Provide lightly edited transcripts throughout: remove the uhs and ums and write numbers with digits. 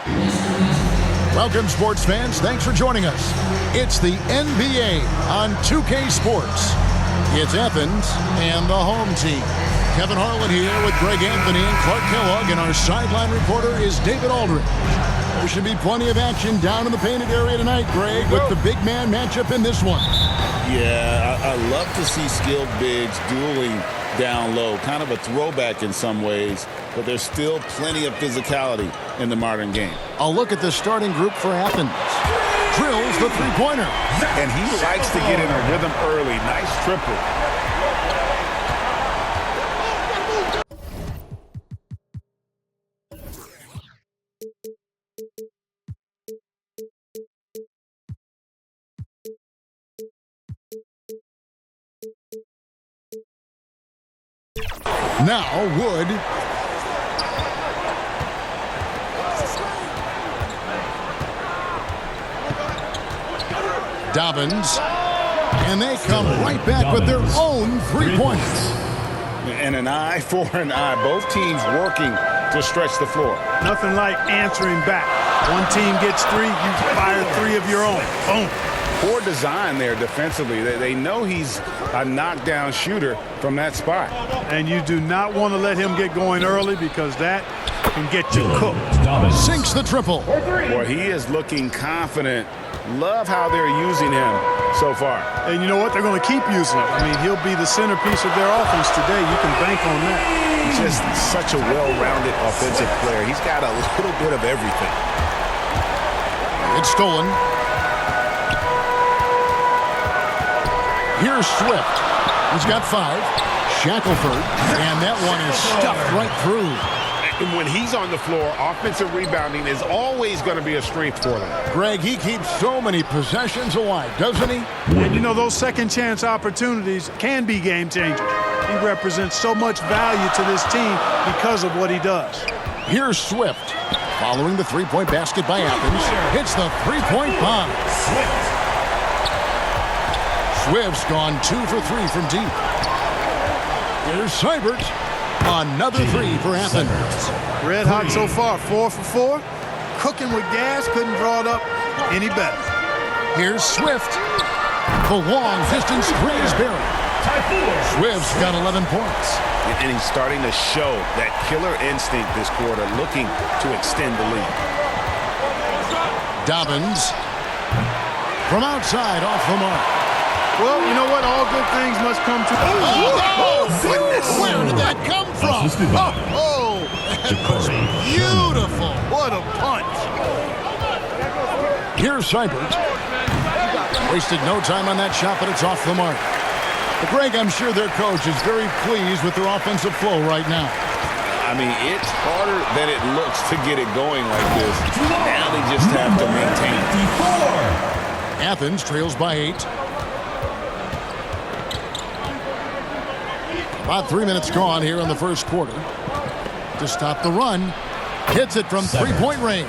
Welcome, sports fans. Thanks for joining us. It's the NBA on 2K Sports. It's Athens and the home team. Kevin Harlan here with Greg Anthony and Clark Kellogg, and our sideline reporter is David Aldridge. There should be plenty of action down in the painted area tonight, Greg, with the big man matchup in this one. Yeah, I love to see skilled bigs dueling down low. Kind of a throwback in some ways, but there's still plenty of physicality in the modern game. A look at the starting group for Athens. Drills the three-pointer. And he likes to get in a rhythm early. Nice triple. Now Wood. Dobbins. And they come right back with their own three-pointers. And an eye for an eye. Both teams working to stretch the floor. Nothing like answering back. One team gets three, you fire three of your own. Boom. Poor design there defensively. They know he's a knockdown shooter from that spot. And you do not want to let him get going early because that can get you cooked. Sinks the triple. Boy, he is looking confident. Love how they're using him so far. And you know what? They're going to keep using him. I mean, he'll be the centerpiece of their offense today. You can bank on that. He's just such a well-rounded offensive player. He's got a little bit of everything. It's stolen. Here's Swift. He's got 5. Shackelford. And that one is stuffed right through. And when he's on the floor, offensive rebounding is always going to be a strength for them. Greg, he keeps so many possessions alive, doesn't he? And you know, those second chance opportunities can be game changers. He represents so much value to this team because of what he does. Here's Swift. Following the three-point basket by Athens. Hits the three-point bomb. Swift's gone 2 for 3 from deep. Here's Seibert. Another 3 for Athens. Red hot so far, 4 for 4. Cooking with gas, couldn't draw it up any better. Here's Swift. The long distance three is buried. Swift's got 11 points. And he's starting to show that killer instinct this quarter, looking to extend the lead. Dobbins. From outside, off the mark. Well, you know what? All good things must come to... Oh, goodness! Where did that come from? Oh, that was beautiful. What a punch. Here's Seibert. Wasted no time on that shot, but it's off the mark. But Greg, I'm sure their coach is very pleased with their offensive flow right now. I mean, it's harder than it looks to get it going like this. Now they just have to maintain it. Athens trails by 8. About 3 minutes gone here in the first quarter. To stop the run, hits it from three-point range.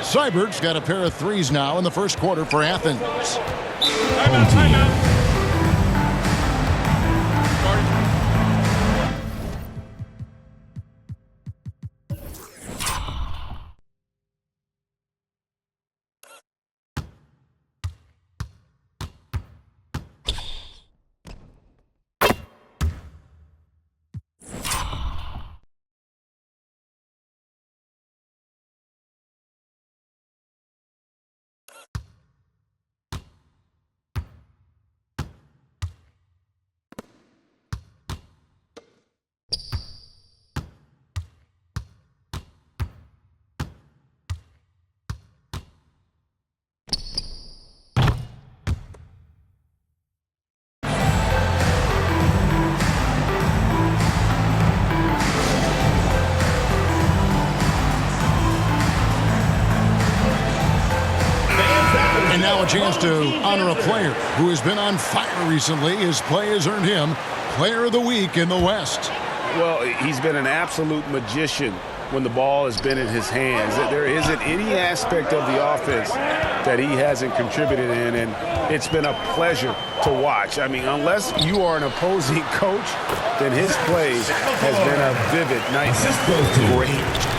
Seibert's got a pair of threes now in the first quarter for Athens. And now a chance to honor a player who has been on fire recently. His play has earned him Player of the Week in the West. Well, he's been an absolute magician when the ball has been in his hands. There isn't any aspect of the offense that he hasn't contributed in, and it's been a pleasure to watch. I mean, unless you are an opposing coach, then his play has been a vivid night. Great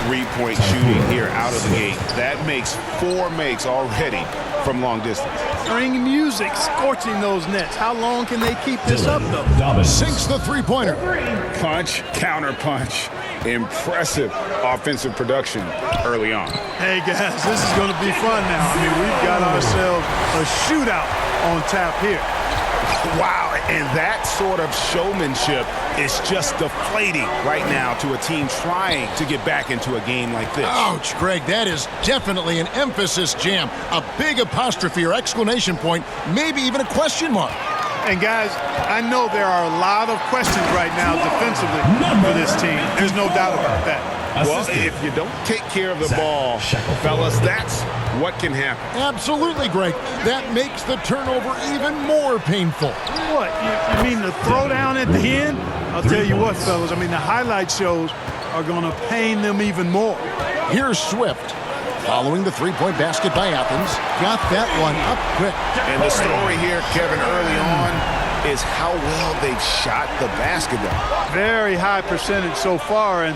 three-point shooting here out of the gate. That makes 4 makes already from long distance. String music scorching those nets. How long can they keep this up, though? Sinks the three-pointer. Punch, counter punch. Impressive offensive production early on. Hey, guys, this is going to be fun now. I mean, we've got ourselves a shootout on tap here. Wow, and that sort of showmanship is just deflating right now to a team trying to get back into a game like this. Ouch, Greg, that is definitely an emphasis jam. A big apostrophe or exclamation point, maybe even a question mark. And, guys, I know there are a lot of questions right now defensively for this team. There's no doubt about that. Well, if you don't take care of the ball, fellas, that's what can happen. Absolutely, Greg. That makes the turnover even more painful. What, you mean the throwdown at the end? I'll tell you what, fellas, I mean, the highlight shows are going to pain them even more. Here's Swift. Following the three-point basket by Athens. Got that one up quick. And the story here, Kevin, early on is how well they've shot the basketball. Very high percentage so far, and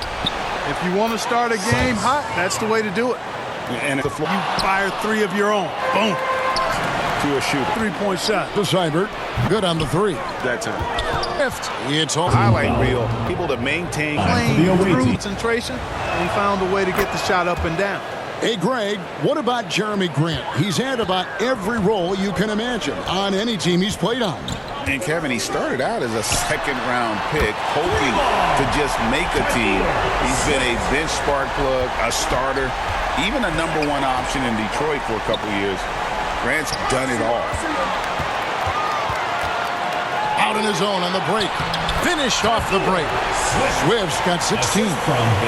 if you want to start a game hot, that's the way to do it. And the floor, You fire 3 of your own. Boom. to a shooter. Three-point shot. To Seibert. Good on the 3. That's it. Swift. It's all. Highlight reel. Able to maintain Playing through concentration, and he found a way to get the shot up and down. Hey, Greg, what about Jeremy Grant? He's had about every role you can imagine on any team he's played on. And Kevin, he started out as a second-round pick, hoping to just make a team. He's been a bench spark plug, a starter, even a number 1 option in Detroit for a couple years. Grant's done it all. Out in his own on the break. Finished off the break. Swift's got 16.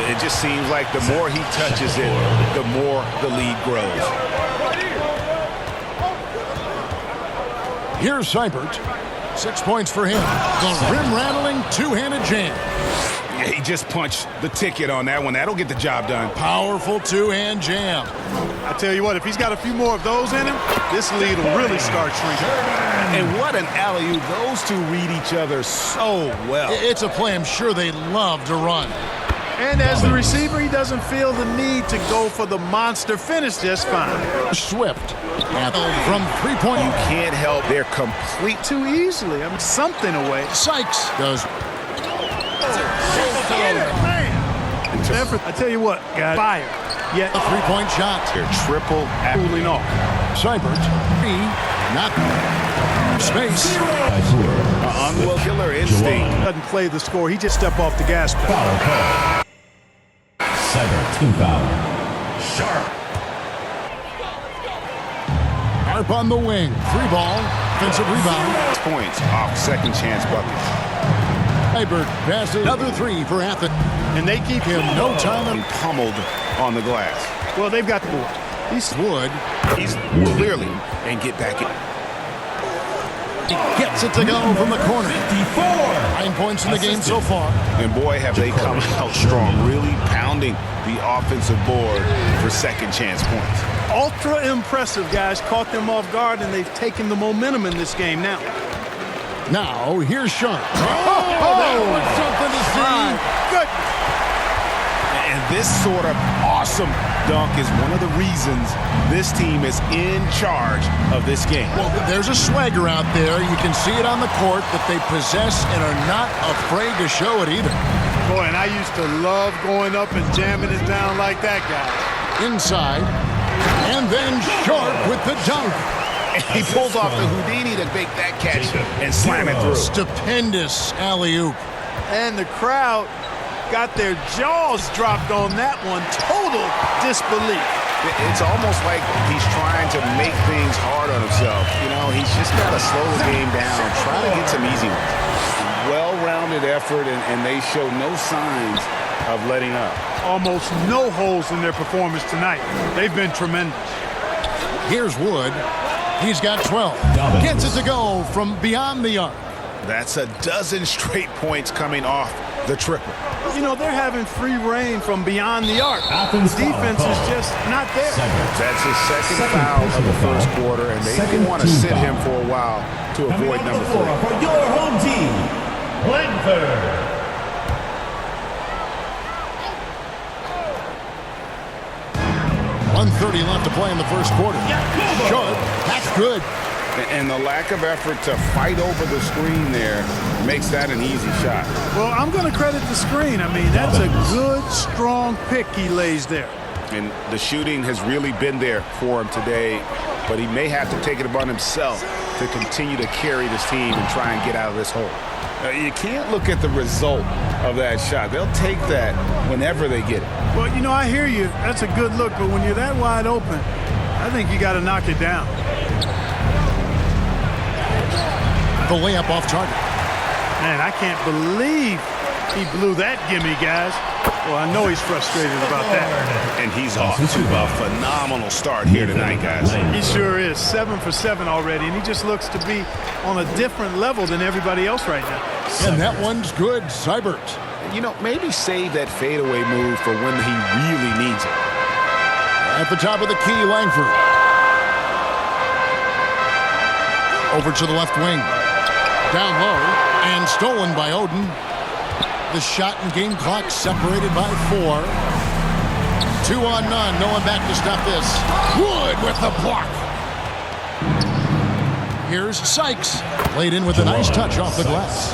It just seems like the more he touches it, the more the lead grows. Here's Seibert. 6 points for him. The rim-rattling two-handed jam. Yeah, he just punched the ticket on that one. That'll get the job done. Powerful two-hand jam. I tell you what, if he's got a few more of those in him, this lead will really start shrinking. And what an alley-oop. Those two read each other so well. It's a play I'm sure they love to run. And as the receiver, he doesn't feel the need to go for the monster finish just fine. Swift. From three-point. You can't help their complete. Too easily. I mean, something away. Sykes does. I tell you what, guys, fire. Yet A three-point shot. Their triple cooling off. Seibert. Not space. unwell killer instinct. Doesn't play the score. He just stepped off the gas pedal. Seibert, 2 foul. Sharp. Harp on the wing. 3-ball. Offensive rebound. Points off second chance buckets. Seibert passes another 3 for Athens. And they keep him No time. And pummeled on the glass. Well, they've got the board. He's Wood. He's clearly and get back in. He gets it to go from the corner. 9 points in the game so far. And boy, have they come out strong, really pounding the offensive board for second chance points. Ultra impressive, guys. Caught them off guard, and they've taken the momentum in this game now. Now, here's Sharp. That was something to see. Good. And this sort of awesome dunk is one of the reasons this team is in charge of this game. Well, there's a swagger out there. You can see it on the court that they possess and are not afraid to show it either. Boy, and I used to love going up and jamming it down like that guy. Inside. And then Sharp with the dunk. He pulls off the Houdini to make that catch and slam it through. Stupendous alley-oop. And the crowd got their jaws dropped on that one. Total disbelief. It's almost like he's trying to make things hard on himself. You know, he's just got to slow the game down, try to get some easy ones. Well-rounded effort, and they show no signs of letting up. Almost no holes in their performance tonight. They've been tremendous. Here's Wood. He's got 12. Gets it to go from beyond the arc. That's a dozen straight points coming off the triple. You know, they're having free reign from beyond the arc. Athens The defense foul. is just not there. That's his second foul of the first quarter, and they want to sit him for a while to avoid number 4. For your home team, Langford. 1:30 left to play in the first quarter. Sharp, that's good. And the lack of effort to fight over the screen there makes that an easy shot. Well, I'm going to credit the screen. I mean, that's a good, strong pick he lays there. And the shooting has really been there for him today, but he may have to take it upon himself to continue to carry this team and try and get out of this hole. You can't look at the result of that shot. They'll take that whenever they get it. Well, you know, I hear you. That's a good look, but when you're that wide open, I think you got to knock it down. The layup off target. Man, I can't believe he blew that gimme, guys. Well, I know he's frustrated about that. And he's off to a phenomenal start here tonight, guys. He sure is. 7 for 7 already, and he just looks to be on a different level than everybody else right now. And that one's good. Seibert. You know, maybe save that fadeaway move for when he really needs it. At the top of the key, Langford. Over to the left wing. Down low, and stolen by Oden. The shot and game clock separated by 4. 2 on none. No one back to stop this. Wood with the block. Here's Sykes. Laid in with a nice touch off the glass.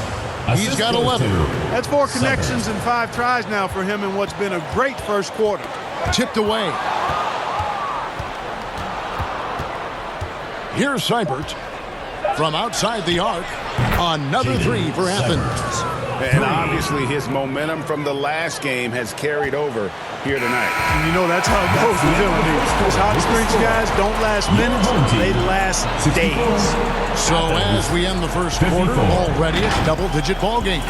He's got 11. That's 4 connections and 5 tries now for him in what's been a great first quarter. Tipped away. Here's Seibert. From outside the arc. Another 3 for Athens. And obviously his momentum from the last game has carried over here tonight. And you know that's how it goes with him. Those hot streaks, guys, don't last minutes. They last days. So as we end the first quarter, already a double-digit ball game.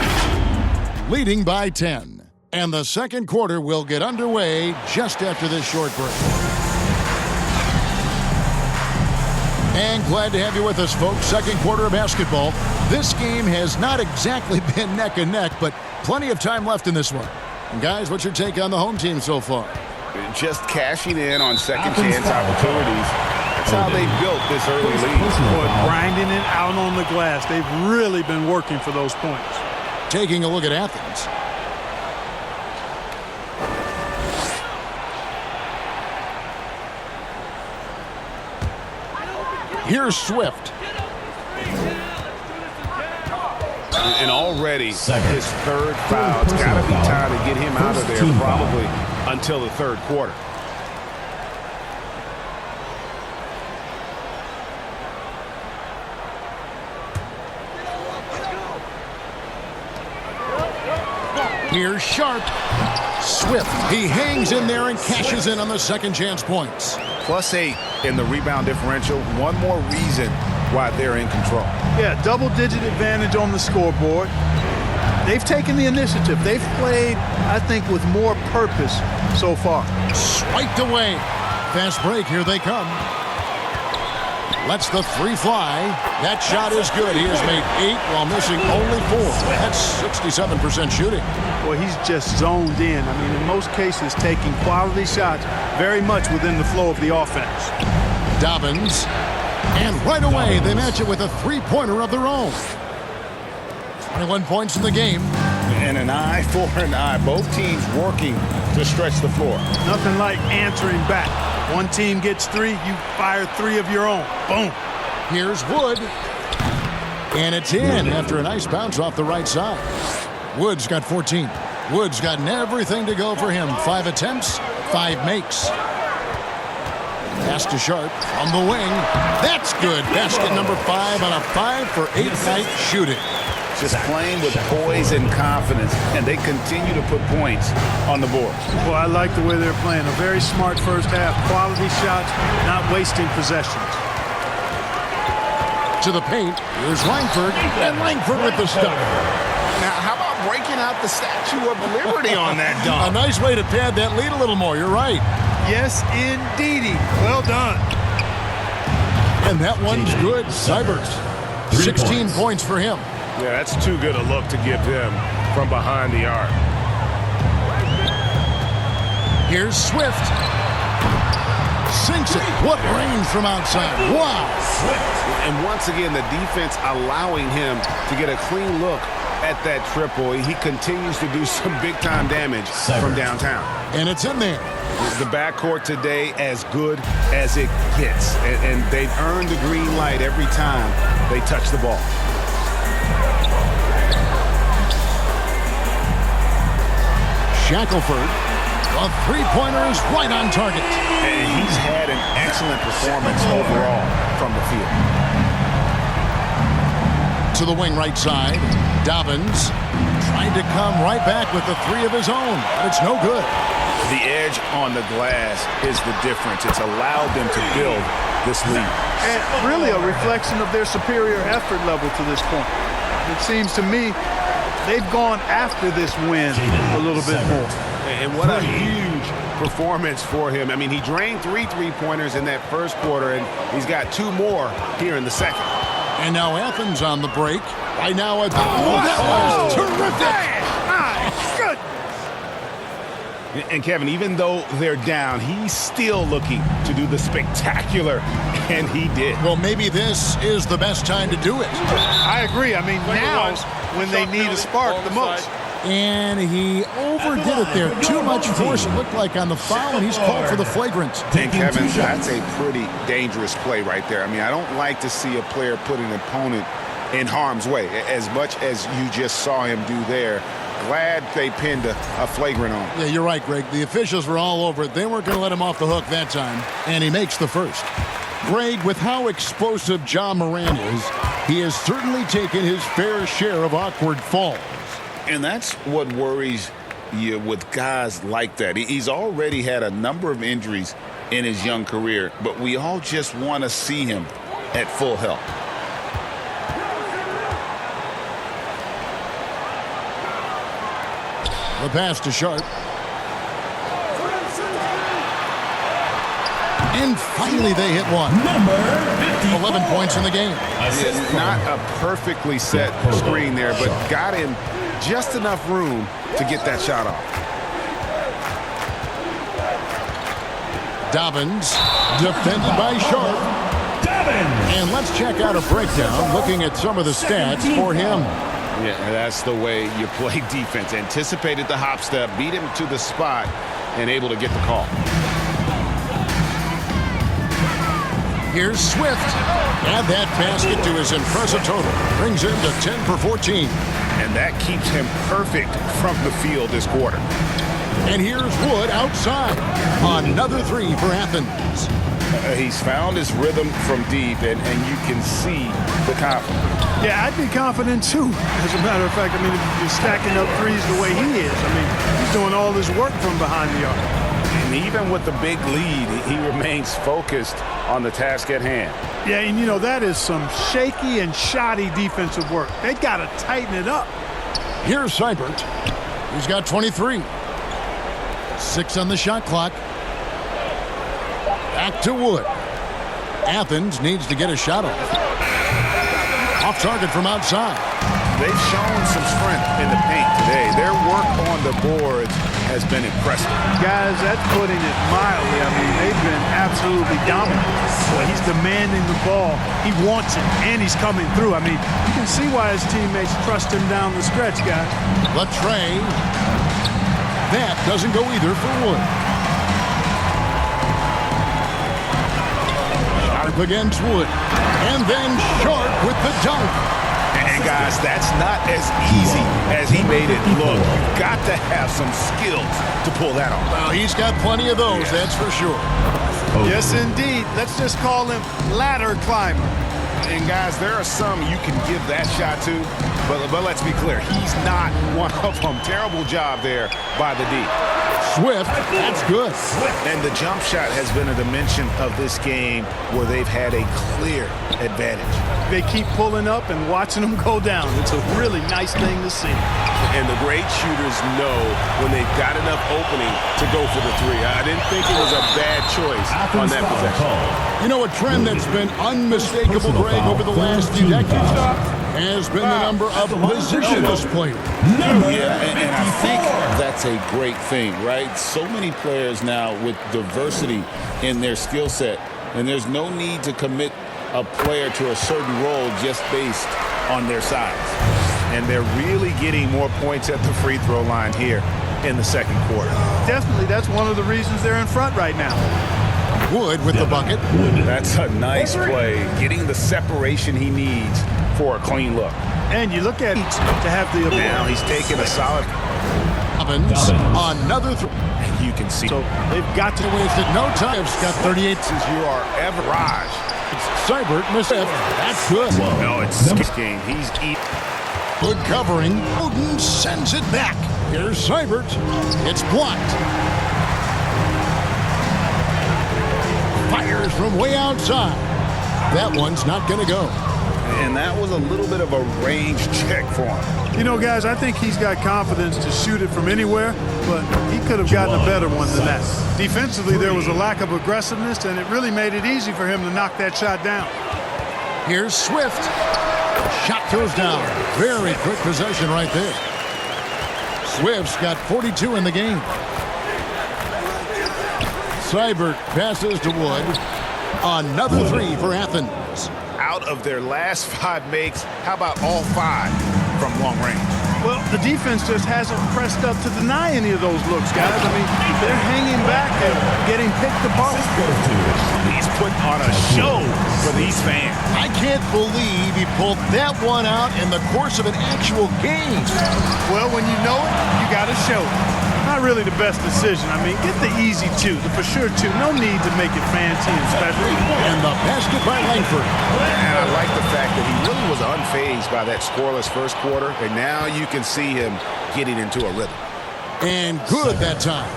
Leading by 10. And the second quarter will get underway just after this short break. And glad to have you with us, folks. Second quarter of basketball. This game has not exactly been neck and neck, but plenty of time left in this one. And guys, what's your take on the home team so far? Just cashing in on second chance opportunities. That's how they built this early lead. Boy, grinding it out on the glass. They've really been working for those points. Taking a look at Athens. Here's Swift. And already his third foul. It's got to be time to get him out of there probably until the third quarter. Here's Sharp. Swift. He hangs in there and cashes in on the second chance points. +8 in the rebound differential. One more reason why they're in control. Yeah, double-digit advantage on the scoreboard. They've taken the initiative. They've played, I think, with more purpose so far. Swiped away. Fast break. Here they come. Lets the 3 fly. That shot is good. He has made 8 while missing only 4. That's 67% shooting. Boy, he's just zoned in. I mean, in most cases, taking quality shots very much within the flow of the offense. Dobbins. And right away, they match it with a 3-pointer of their own. 21 points in the game. And an eye for an eye. Both teams working to stretch the floor. Nothing like answering back. One team gets 3, you fire 3 of your own. Boom. Here's Wood. And it's in after a nice bounce off the right side. Wood's got 14. Wood's gotten everything to go for him. 5 attempts, 5 makes. Pass to Sharp on the wing. That's good. Basket number 5 on a 5 for 8 night shooting. Just playing with poise and confidence, and they continue to put points on the board. Well, I like the way they're playing. A very smart first half. Quality shots, not wasting possessions. To the paint. Here's Langford. And Langford with the stop. Now, how about breaking out the Statue of Liberty on that A dunk? nice way to pad that lead a little more. You're right. Yes, indeedy. Well done. And that one's good. Seibert. 16 points for him. Yeah, that's too good a look to give him from behind the arc. Here's Swift. Sinks it. What range from outside. Wow. And once again, the defense allowing him to get a clean look at that triple. He continues to do some big-time damage from downtown. And it's in there. The backcourt today as good as it gets. And they've earned the green light every time they touch the ball. Shackelford, a three-pointer is right on target. And he's had an excellent performance overall from the field. To the wing right side, Dobbins trying to come right back with the three of his own, but it's no good. The edge on the glass is the difference. It's allowed them to build this lead. And really a reflection of their superior effort level to this point. It seems to me they've gone after this win a little bit more. And what a huge performance for him. I mean, he drained 3 3-pointers in that first quarter, and he's got 2 more here in the second. And now Athens on the break. Right now, that was terrific. And Kevin, even though they're down, he's still looking to do the spectacular, and he did. Well, maybe this is the best time to do it. I agree. I mean, now when they need a spark the most. And he overdid it there. Too much force, it looked like, on the foul, and he's called for the flagrant. And Kevin, that's a pretty dangerous play right there. I mean, I don't like to see a player put an opponent in harm's way, as much as you just saw him do there. Glad they pinned a flagrant on him. Yeah, you're right, Greg. The officials were all over it. They weren't going to let him off the hook that time, and he makes the first. Greg, with how explosive Ja Morant is, he has certainly taken his fair share of awkward falls. And that's what worries you with guys like that. He's already had a number of injuries in his young career, but we all just want to see him at full health. The pass to Sharp. And finally they hit one. Number 11 points in the game. Not a perfectly set screen there, but got him just enough room to get that shot off. Dobbins, defended by Sharp. And let's check out a breakdown looking at some of the stats for him. Yeah, that's the way you play defense. Anticipated the hop step, beat him to the spot, and able to get the call. Here's Swift. Add that basket to his impressive total. Brings him to 10 for 14. And that keeps him perfect from the field this quarter. And here's Wood outside. Another three for Athens. He's found his rhythm from deep, and you can see the confidence. Yeah, I'd be confident too. As a matter of fact, I mean, if you're stacking up threes the way he is, I mean, he's doing all this work from behind the arc. And even with the big lead, he remains focused on the task at hand. Yeah, and you know, that is some shaky and shoddy defensive work. They got to tighten it up. Here's Seibert. He's got 23. 6 on the shot clock. Back to Wood. Athens needs to get a shot off. Off target from outside. They've shown some strength in the paint today. Their work on the boards has been impressive. Guys, that's putting it mildly. I mean, they've been absolutely dominant. Well, he's demanding the ball. He wants it, and he's coming through. I mean, you can see why his teammates trust him down the stretch, guys. Latrey. That doesn't go either for Wood. Sharp against Wood. And then Sharp with the dunk. And guys, that's not as easy as he made it look. You've got to have some skills to pull that off. Well, he's got plenty of those, that's for sure. Yes, indeed. Let's just call him ladder climber. And guys, there are some you can give that shot to, but let's be clear, he's not one of them. Terrible job there by the D. Swift, that's good. And the jump shot has been a dimension of this game where they've had a clear advantage. They keep pulling up and watching them go down. It's a really nice thing to see. And the great shooters know when they've got enough opening to go for the three. I didn't think it was a bad choice on that possession. You know, a trend that's been unmistakable, Greg, over the last few decades has been the number of positionless players. Yeah, and I think that's a great thing, right? So many players now with diversity in their skill set, and there's no need to commit a player to a certain role just based on their size. And they're really getting more points at the free throw line here in the second quarter. Definitely, that's one of the reasons they're in front right now. Wood with the bucket. That's a nice play, getting the separation he needs for a clean look. And you look at each to have the Now he's taking a solid. Dobbins, another three. You can see. So they've got to Wasted no time. He's got 38. As you are ever. Raj. Seibert missed it. That's good. No, it's this game. He's eating. Good covering. Bowden sends it back. Here's Seibert. It's blocked. Fires from way outside. That one's not going to go. And that was a little bit of a range check for him. You know, guys, I think he's got confidence to shoot it from anywhere, but he could have gotten a better one than that. Defensively, there was a lack of aggressiveness, and it really made it easy for him to knock that shot down. Here's Swift. Shot goes down. Very quick possession right there. Swift's got 42 in the game. Seibert passes to Wood. Another three for Athens. Out of their last 5 makes, how about all 5 from long range? Well, the defense just hasn't pressed up to deny any of those looks, guys. I mean, they're hanging back and getting picked apart. He's putting on a show for these fans. I can't believe he pulled that one out in the course of an actual game. Well, when you know it, you got to show it. Not really the best decision. I mean, get the easy 2, the for sure 2. No need to make it fancy and special. And the basket by Langford. And I like the fact that he really was unfazed by that scoreless first quarter, and now you can see him getting into a rhythm. And good that time.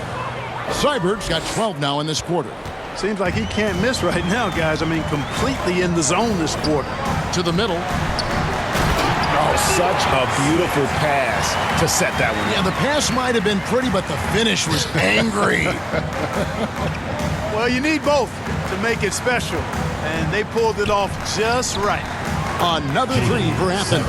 Seibert's got 12 now in this quarter. Seems like he can't miss right now, guys. I mean, completely in the zone this quarter. To the middle. Oh, such a beautiful pass to set that one. Yeah, the pass might have been pretty, but the finish was angry. Well, you need both to make it special, and they pulled it off just right. Another three for Athens.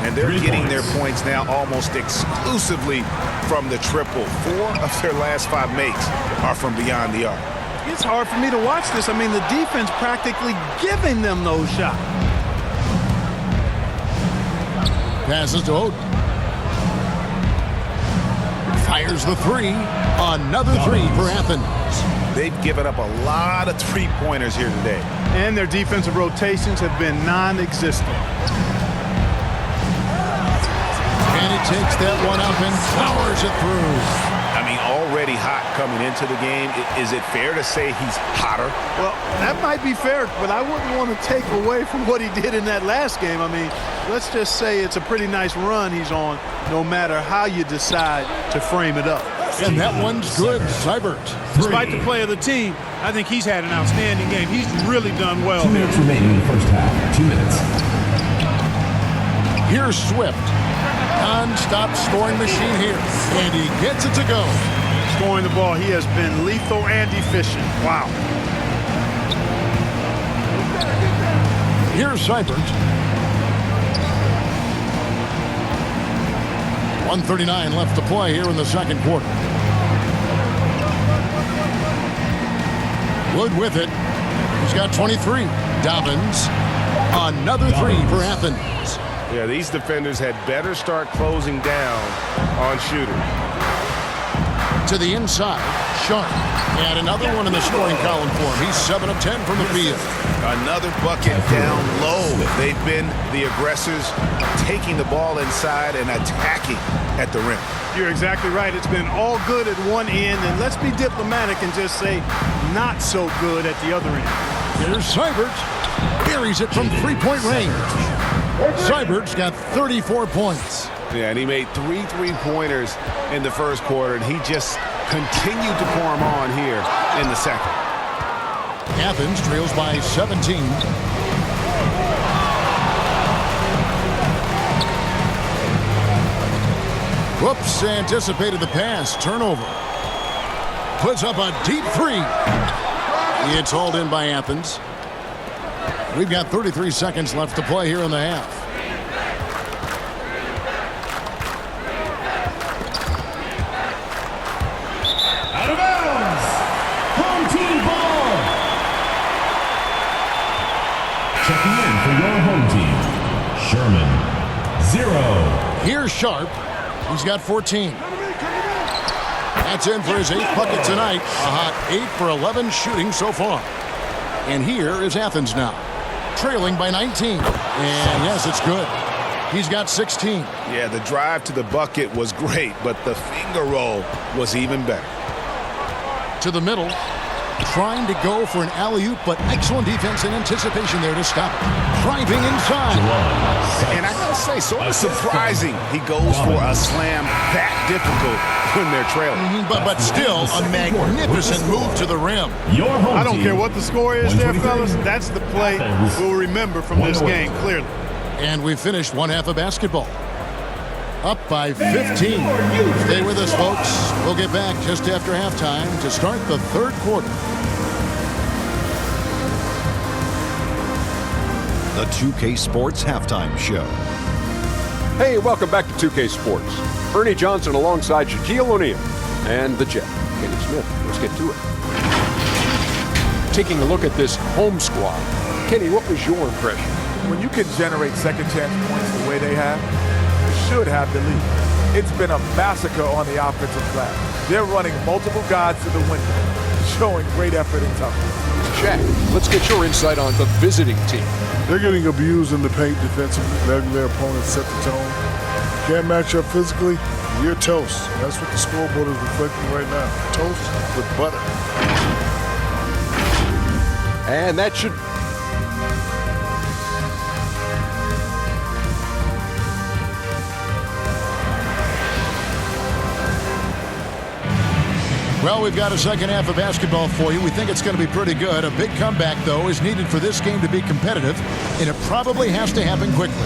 And they're getting their points now almost exclusively from the triple. 4 of their last 5 makes are from beyond the arc. It's hard for me to watch this. I mean, the defense practically giving them those shots. Passes to Oden. Fires the 3. Another 3 for Athens. They've given up a lot of three-pointers here today. And their defensive rotations have been non-existent. And he takes that one up and powers it through. I mean, already hot coming into the game. Is it fair to say he's hotter? Well, that might be fair, but I wouldn't want to take away from what he did in that last game. I mean, let's just say it's a pretty nice run he's on, no matter how you decide to frame it up. And that one's good. Seibert. Despite the play of the team, I think he's had an outstanding game. He's really done well. 2 minutes remaining in the first half. 2 minutes. Here's Swift. Non-stop scoring machine here. And he gets it to go. Scoring the ball, he has been lethal and efficient. Wow. Here's Seibert. 1:39 left to play here in the second quarter. Wood with it. He's got 23. Dobbins. Another 3 for Athens. Yeah, these defenders had better start closing down on shooters. To the inside. Sharp. And another one in the scoring column for him. He's 7 of 10 from the field. Another bucket down low. They've been the aggressors, taking the ball inside and attacking at the rim. You're exactly right. It's been all good at one end, and let's be diplomatic and just say not so good at the other end. Here's Seibert. Carries it from three-point range. Seibert's got 34 points. Yeah, and he made 3 3-pointers in the first quarter, and he just continued to pour them on here in the second. Athens trails by 17. Whoops, anticipated the pass. Turnover. Puts up a deep 3. It's hauled in by Athens. We've got 33 seconds left to play here in the half. Out of bounds. Home team ball. Checking in for your home team. Sherman, 0. Here's Sharp. He's got 14. That's in for his 8th bucket tonight. A hot 8 for 11 shooting so far. And here is Athens now, trailing by 19. And yes, it's good. He's got 16. Yeah, the drive to the bucket was great, but the finger roll was even better. To the middle, trying to go for an alley-oop, but excellent defense and anticipation there to stop it. Driving inside. And I gotta say, sort of surprising he goes for a slam that difficult when they're trailing. But still a magnificent move to the rim. I don't care what the score is there, fellas. That's the play we'll remember from this game, clearly. And we finished one half of basketball. Up by 15. Stay with us, folks. We'll get back just after halftime to start the third quarter. The 2K Sports Halftime Show. Hey, welcome back to 2K Sports. Ernie Johnson alongside Shaquille O'Neal and the Jet, Kenny Smith. Let's get to it. Taking a look at this home squad. Kenny, what was your impression? When you can generate second chance points the way they have, you should have the lead. It's been a massacre on the offensive glass. They're running multiple guys to the window, showing great effort and toughness. Shaq, let's get your insight on the visiting team. They're getting abused in the paint defensively, letting their opponents set the tone. Can't match up physically, you're toast. That's what the scoreboard is reflecting right now. Toast with butter. And that should... Well, we've got a second half of basketball for you. We think it's going to be pretty good. A big comeback, though, is needed for this game to be competitive, and it probably has to happen quickly.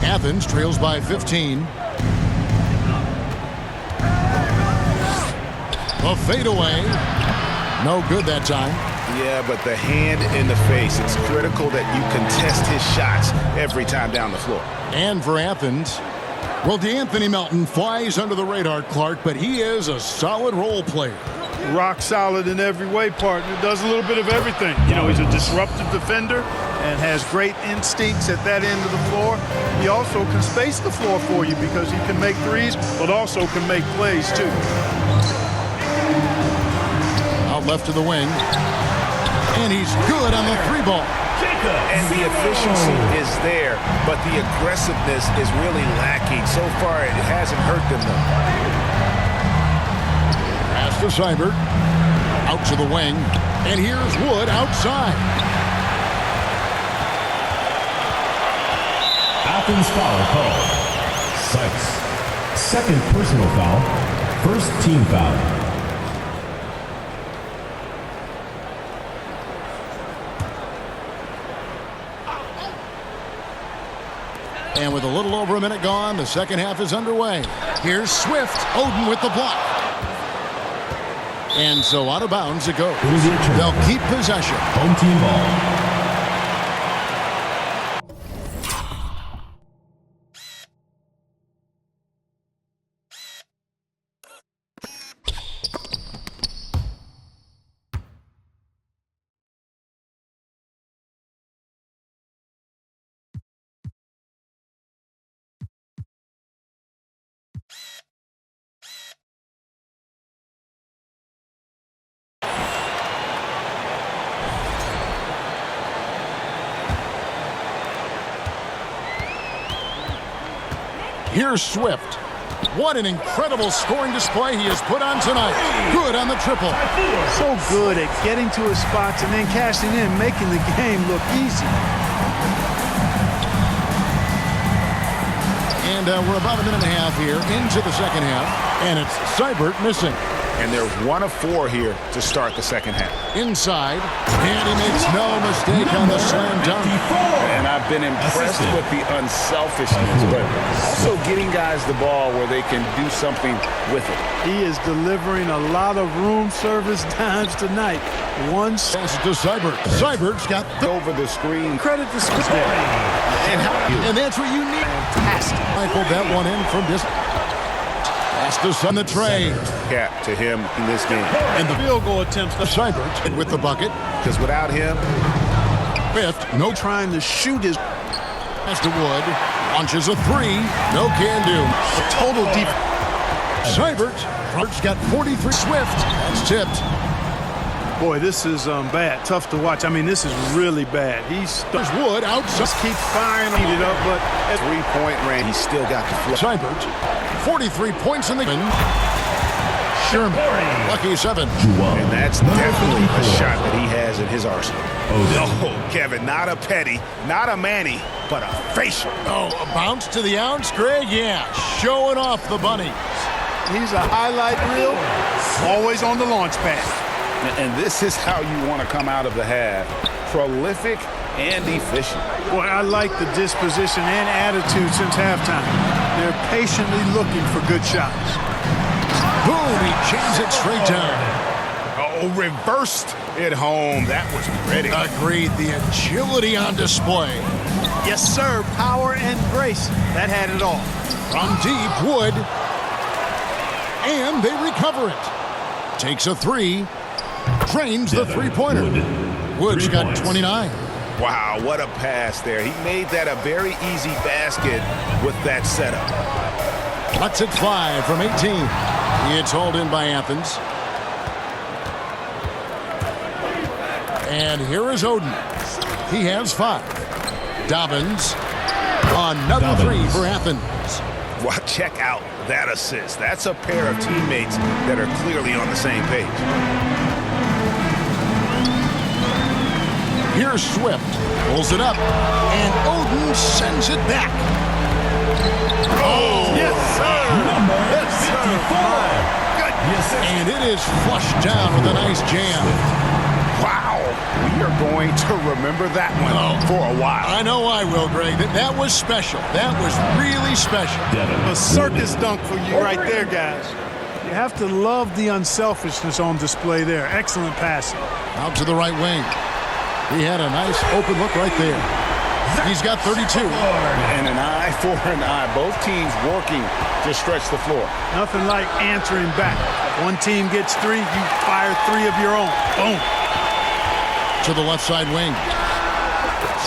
Athens trails by 15. A fadeaway. No good that time. Yeah, but the hand in the face, it's critical that you contest his shots every time down the floor. And for Athens, well, DeAnthony Melton flies under the radar, Clark, but he is a solid role player. Rock solid in every way, partner. Does a little bit of everything. You know, he's a disruptive defender and has great instincts at that end of the floor. He also can space the floor for you because he can make threes, but also can make plays, too. Out left to the wing. And he's good on the three ball. And the efficiency is there, but the aggressiveness is really lacking. So far, it hasn't hurt them, though. Pass to Seibert. Out to the wing. And here's Wood outside. Athens foul call. Sykes. Second personal foul. First team foul. And with a little over a minute gone, the second half is underway. Here's Swift. Oden with the block. And so out of bounds it goes. They'll keep possession. Home team ball. Here's Swift. What an incredible scoring display he has put on tonight. Good on the triple. So good at getting to his spots and then cashing in, making the game look easy. And we're about a minute and a half here into the second half. And it's Seibert missing. And they're 1 of 4 here to start the second half. Inside. And he makes no mistake on the slam dunk. And I've been impressed with the unselfishness, but also getting guys the ball where they can do something with it. He is delivering a lot of room service times tonight. One pass to Seibert. Seibert's got over the screen. Credit to Smith. And that's what you need. Fantastic. Michael that one in from distance. Pass to the tray. Cap to him in this game. And the field goal attempts to Seibert with the bucket. Because without him, Fifth, no trying to shoot his pass to Wood. Launches a three. No can do. total defense. Seibert. Front's got 43. Swift. That's tipped. Boy, this is bad. Tough to watch. I mean, this is really bad. There's Wood out. Just keep firing it up, but at 3-point range, he's still got the flow. Seibert. 43 points in the game. Sherman. Lucky 7. And that's definitely a shot that he has in his arsenal. No, Kevin, not a petty, not a Manny, but a facial. Oh, a bounce to the ounce, Greg? Yeah, showing off the bunny. he's a highlight reel, always on the launch pad. And this is how you want to come out of the half. Prolific and efficient. Boy, I like the disposition and attitude since halftime. They're patiently looking for good shots. Boom, he jams it straight down. Oh, reversed it home. That was pretty. Agreed, the agility on display. Yes, sir, power and grace. That had it all. From deep, Wood. And they recover it. Takes a three. Drains the three-pointer. Wood's got 29. Wow, what a pass there. He made that a very easy basket with that setup. Lets it fly from 18. It's hauled in by Athens. And here is Oden. He has 5. Dobbins. Another three for Athens. Well, check out that assist. That's a pair of teammates that are clearly on the same page. Here's Swift. Pulls it up. And Oden sends it back. Oh, yes, sir. Yes, sir. And it is flushed down with a nice jam. Wow. We are going to remember that one for a while. I know I will, Greg. That was special. That was really special. A circus dunk for you right there, guys. You have to love the unselfishness on display there. Excellent passing. Out to the right wing. He had a nice open look right there. He's got 32. And an eye for an eye. Both teams working to stretch the floor. Nothing like answering back. One team gets 3, you fire 3 of your own. Boom. To the left side wing.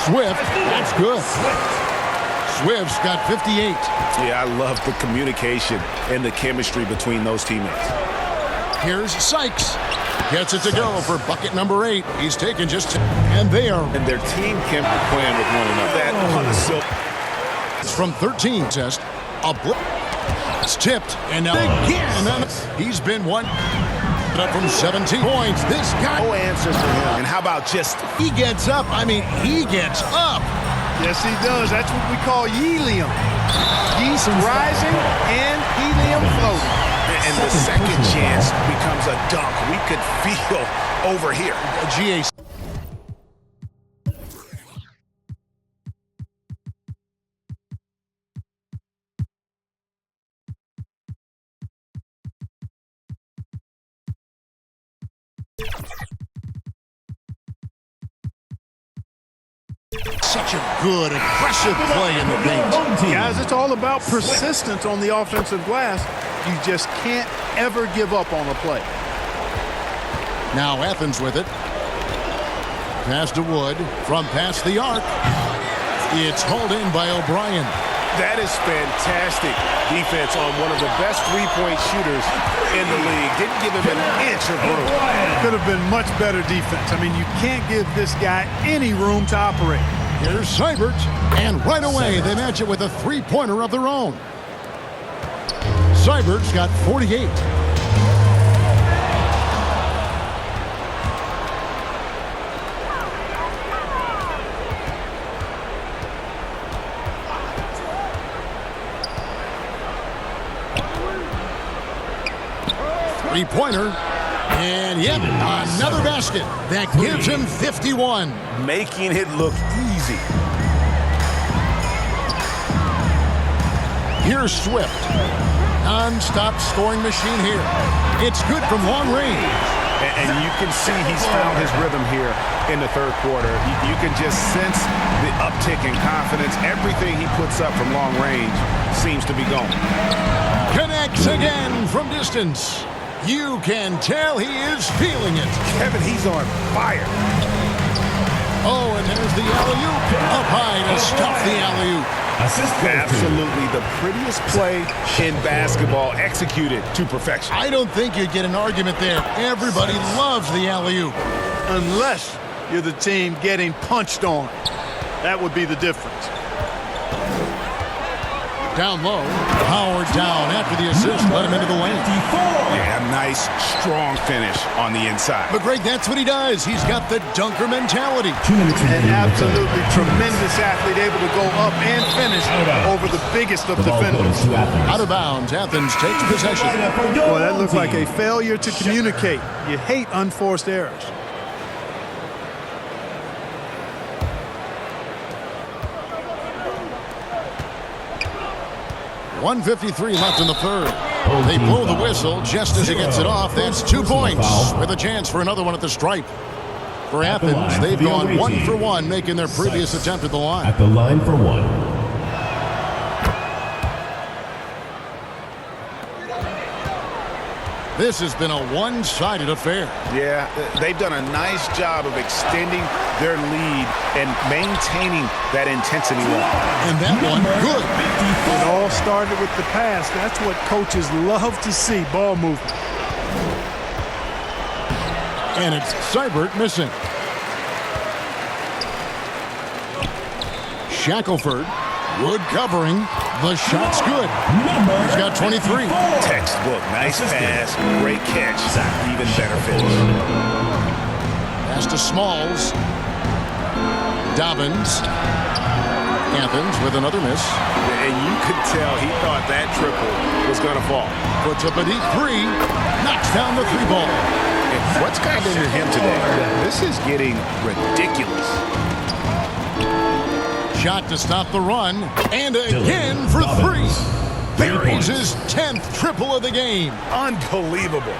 Swift, that's good. Swift's got 58. Yeah, I love the communication and the chemistry between those teammates. Here's Sykes. Gets it to go for bucket number 8. He's taken just 10. And they are. And their team can be playing with one another. That on the silk. It's from 13. Test. A block. It's tipped. And now again. He's been one. Up from 17 points. This guy. No answers for him. And how about just. He gets up. I mean, he gets up. Yes, he does. That's what we call helium. Yeast rising and helium floating. And the second chance becomes a dunk. We could feel over here. GA. Such a good, aggressive play in the paint. Guys, it's all about persistence on the offensive glass. You just can't ever give up on a play. Now Athens with it. Pass to Wood from past the arc. It's hauled in by O'Brien. That is fantastic defense on one of the best three-point shooters in the league. Didn't give him an inch of room. Could have been much better defense. I mean, you can't give this guy any room to operate. Here's Seibert, and right away they match it with a three-pointer of their own. Seibert's got 48. Three-pointer, and yep, another basket. That gives him 51. Making it look easy. Here's Swift. Non-stop scoring machine here. It's good from long range. And you can see he's found his rhythm here in the third quarter. You can just sense the uptick in confidence. Everything he puts up from long range seems to be going. Connects again from distance. You can tell he is feeling it. Kevin, he's on fire. Oh, and there's the alley-oop. Up high to stop the alley-oop. Assist goes to Absolutely the prettiest play in basketball, executed to perfection. I don't think you'd get an argument there. Everybody loves the alley-oop. Unless you're the team getting punched on. That would be the difference. Down low. Howard down after the assist. Let him into the lane. Yeah, a nice, strong finish on the inside. But, Greg, that's what he does. He's got the dunker mentality. 2 minutes An remaining. absolutely tremendous athlete, able to go up and finish over the biggest of The ball defenders. goes to Athens. Out of bounds. Athens takes possession. Boy, that looked like a failure to communicate. You hate unforced errors. 1:53 left in the third. They blow the whistle just as he gets it off. That's 2 points with a chance for another one at the stripe. For Athens, they've gone 1 for 1, making their previous attempt at the line. At the line for one. This has been a one-sided affair. Yeah, they've done a nice job of extending their lead and maintaining that intensity level. And that one, good. It all started with the pass. That's what coaches love to see, ball movement. And it's Seibert missing. Shackelford, Wood covering. The shot's good. He's got 23. Textbook, nice pass, great catch, even better finish. Pass to Smalls. Dobbins. Athens with another miss. And you could tell he thought that triple was going to fall. Puts up a deep three. Knocks down the three ball. And what's gotten into him today? This is getting ridiculous. Shot to stop the run. And again for three. Buries his 10th triple of the game. Unbelievable.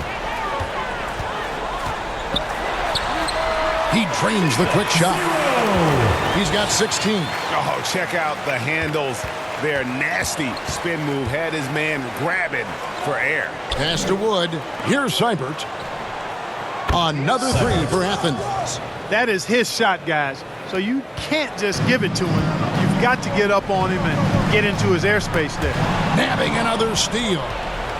He drains the quick shot. He's got 16. Oh, check out the handles. Their nasty spin move had his man grabbing for air. Pass to Wood. Here's Seibert. Another three for Athens. That is his shot, guys. So you can't just give it to him. You've got to get up on him and get into his airspace there. Nabbing another steal.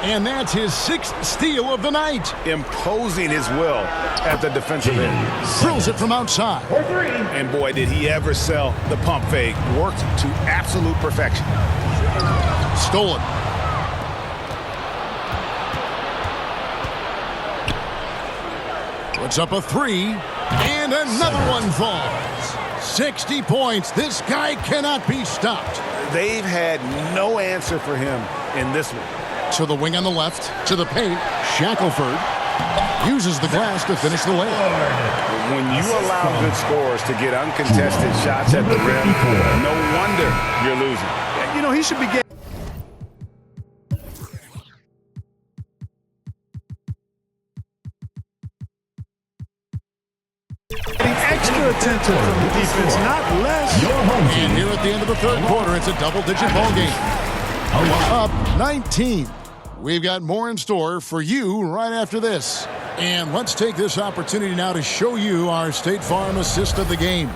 And that's his 6th steal of the night. Imposing his will at the defensive end. Drills it from outside. And boy, did he ever sell the pump fake. Worked to absolute perfection. Stolen. Puts up a three. And another one falls. 60 points. This guy cannot be stopped. They've had no answer for him in this one. To the wing on the left. To the paint. Shackelford uses the glass to finish the layup. When you allow good scorers to get uncontested shots at the rim, no wonder you're losing. You know, he should be getting extra attention from the defense, not less. And here at the end of the third quarter, it's a double-digit ball game. Up 19. We've got more in store for you right after this. And let's take this opportunity now to show you our State Farm assist of the game.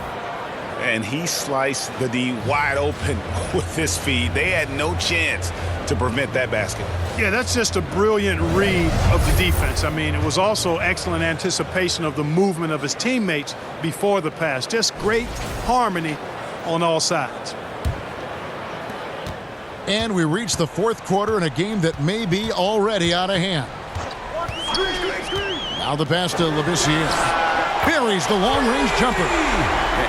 And he sliced the D wide open with his feed. They had no chance to prevent that basket. Yeah, that's just a brilliant read of the defense. I mean, it was also excellent anticipation of the movement of his teammates before the pass. Just great harmony on all sides. And we reach the fourth quarter in a game that may be already out of hand. Now the pass to Labissiere. Buries the long-range jumper.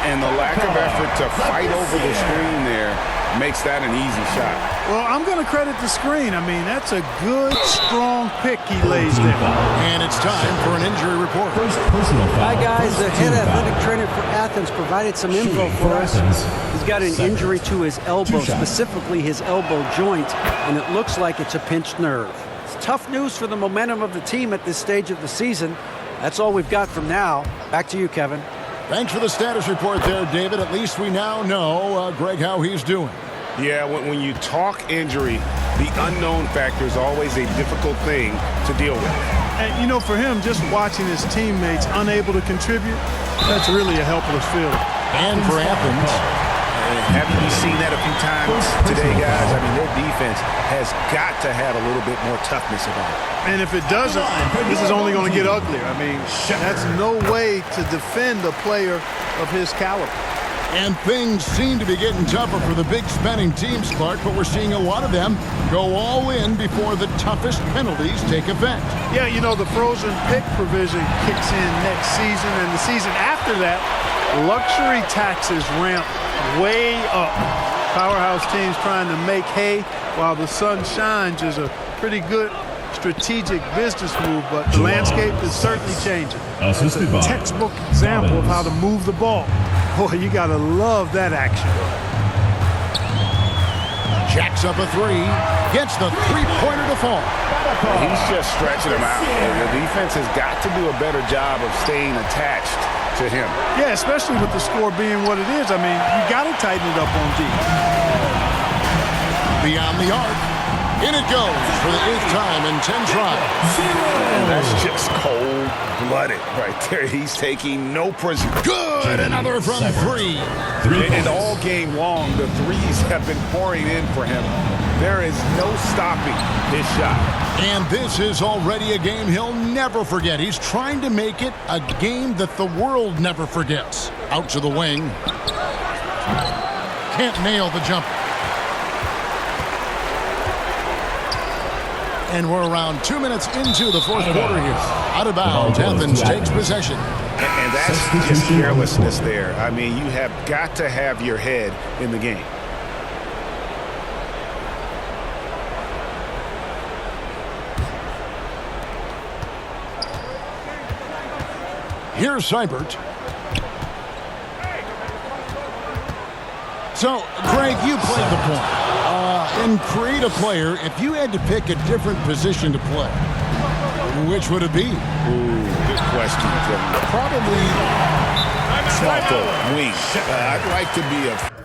And the lack of effort to fight over the screen there makes that an easy shot. Well, I'm going to credit the screen. I mean, that's a good, strong pick he lays there. And it's time for an injury report. First personal foul. Hi, guys. The head athletic trainer for Athens provided some info for us. He's got an injury to his elbow, specifically his elbow joint, and it looks like it's a pinched nerve. It's tough news for the momentum of the team at this stage of the season. That's all we've got from now. Back to you, Kevin. Thanks for the status report there, David. At least we now know, Greg, how he's doing. Yeah, when you talk injury, the unknown factor is always a difficult thing to deal with. And, you know, for him, just watching his teammates unable to contribute, that's really a helpless feeling. And for Athens, Haven't we seen that a few times today, guys? I mean, their defense has got to have a little bit more toughness about it. And if it doesn't, this is only going to get uglier. I mean, that's no way to defend a player of his caliber. And things seem to be getting tougher for the big spending teams, Clark, but we're seeing a lot of them go all in before the toughest penalties take effect. Yeah, you know, the frozen pick provision kicks in next season, and the season after that, luxury taxes ramp way up. Powerhouse teams trying to make hay while the sun shines is a pretty good strategic business move, but the landscape is certainly changing. It's a textbook example of how to move the ball. Boy, you got to love that action. Jacks up a three, gets the three-pointer to fall. He's just stretching him out. The defense has got to do a better job of staying attached to him. Yeah, especially with the score being what it is. I mean, you got to tighten it up on D. Beyond the arc. In it goes for the 8th time in 10 tries. And that's just cold-blooded right there. He's taking no prisoners. Good, another from three. And all game long, the threes have been pouring in for him. There is no stopping his shot. And this is already a game he'll never forget. He's trying to make it a game that the world never forgets. Out to the wing. Can't nail the jumper. And we're around 2 minutes into the fourth quarter here. Out of bounds, Athens takes possession. And that's just carelessness there. I mean, you have got to have your head in the game. Here's Seibert. So, Greg, you played the point. In create a player, if you had to pick a different position to play, which would it be? Good question. Probably small forward, wing. I'd like to be a